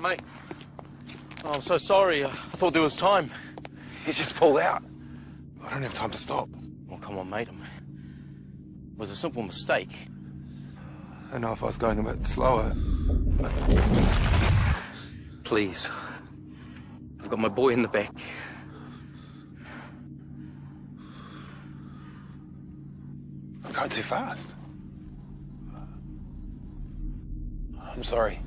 Mate. Oh, I'm so sorry. I thought there was time. He's just pulled out. I don't have time to stop. Oh, come on, mate. It was a simple mistake. I know if I was going a bit slower. But... Please. I've got my boy in the back. I'm going too fast. I'm sorry.